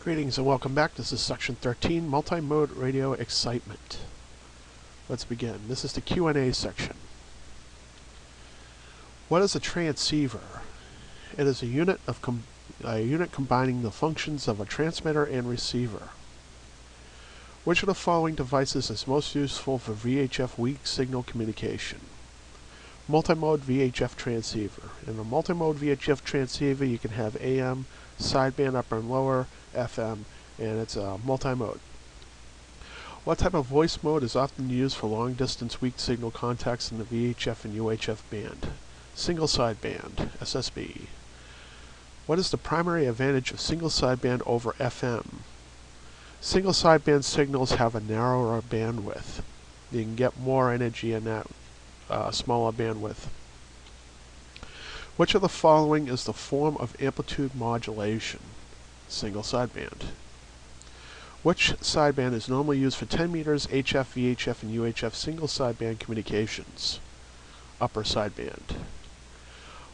Greetings and welcome back. This is section 13, multi-mode radio excitement. Let's begin. This is the Q&A section. What is a transceiver? It is a unit combining the functions of a transmitter and receiver. Which of the following devices is most useful for VHF weak signal communication? Multi-mode VHF transceiver. In a multi-mode VHF transceiver, you can have AM, sideband upper and lower, FM, and it's multi-mode. What type of voice mode is often used for long-distance weak signal contacts in the VHF and UHF band? Single sideband, SSB. What is the primary advantage of single sideband over FM? Single sideband signals have a narrower bandwidth. You can get more energy in that smaller bandwidth. Which of the following is the form of amplitude modulation? Single sideband. Which sideband is normally used for 10 meters HF, VHF, and UHF single sideband communications? Upper sideband.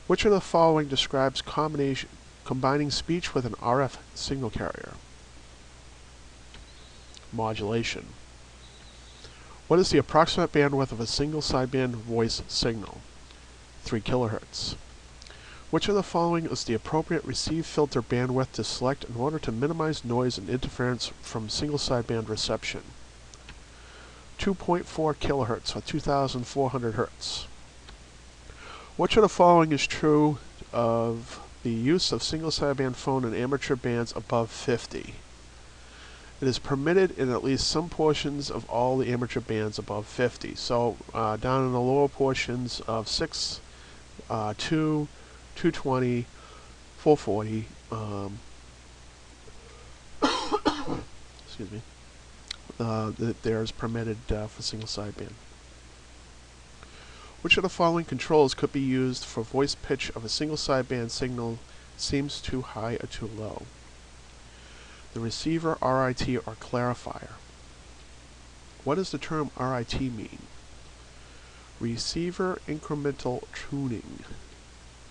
Which of the following describes combining speech with an RF signal carrier? Modulation. What is the approximate bandwidth of a single sideband voice signal? 3 kHz. Which of the following is the appropriate receive filter bandwidth to select in order to minimize noise and interference from single sideband reception? 2.4 kHz or 2,400 Hz. Which of the following is true of the use of single sideband phone in amateur bands above 50? It is permitted in at least some portions of all the amateur bands above 50. So down in the lower portions of 6, 2, 220, 440, excuse me, there's permitted for single sideband. Which of the following controls could be used for voice pitch of a single sideband signal seems too high or too low? The receiver, RIT, or clarifier. What does the term RIT mean? Receiver incremental tuning.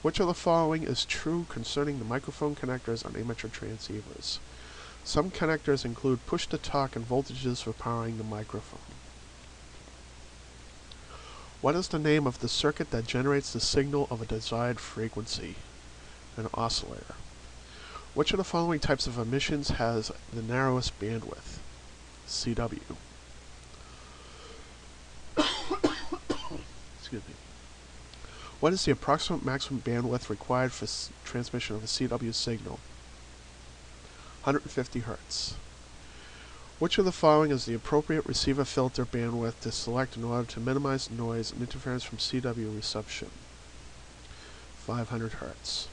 Which of the following is true concerning the microphone connectors on amateur transceivers? Some connectors include push-to-talk and voltages for powering the microphone. What is the name of the circuit that generates the signal of a desired frequency? An oscillator. Which of the following types of emissions has the narrowest bandwidth? CW. Excuse me. What is the approximate maximum bandwidth required for transmission of a CW signal? 150 Hz. Which of the following is the appropriate receiver filter bandwidth to select in order to minimize noise and interference from CW reception? 500 Hz.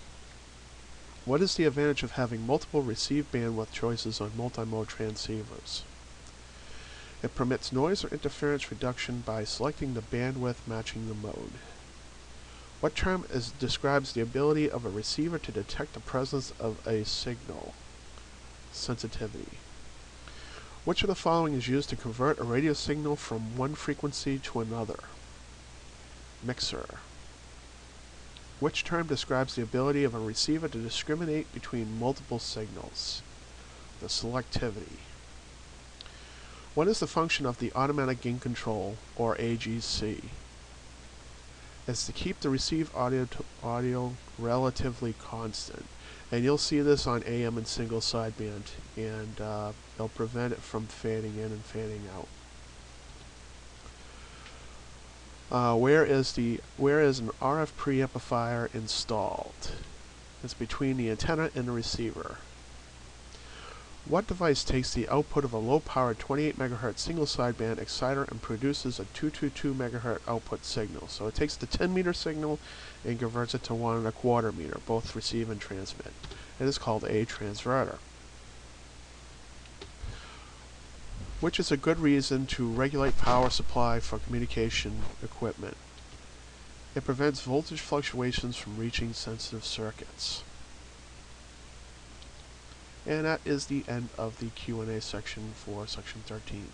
What is the advantage of having multiple receive bandwidth choices on multi-mode transceivers? It permits noise or interference reduction by selecting the bandwidth matching the mode. What term describes the ability of a receiver to detect the presence of a signal? Sensitivity. Which of the following is used to convert a radio signal from one frequency to another? Mixer. Which term describes the ability of a receiver to discriminate between multiple signals? The selectivity. What is the function of the automatic gain control, or AGC? It's to keep the received audio relatively constant. And you'll see this on AM and single sideband, and they'll prevent it from fading in and fading out. Where is an RF preamplifier installed? It's between the antenna and the receiver. What device takes the output of a low-powered 28 MHz single sideband exciter and produces a 222 MHz output signal? So it takes the 10-meter signal and converts it to 1 1/4 meter, both receive and transmit. It is called a transverter. Which is a good reason to regulate power supply for communication equipment? It prevents voltage fluctuations from reaching sensitive circuits. And that is the end of the Q&A section for section 13.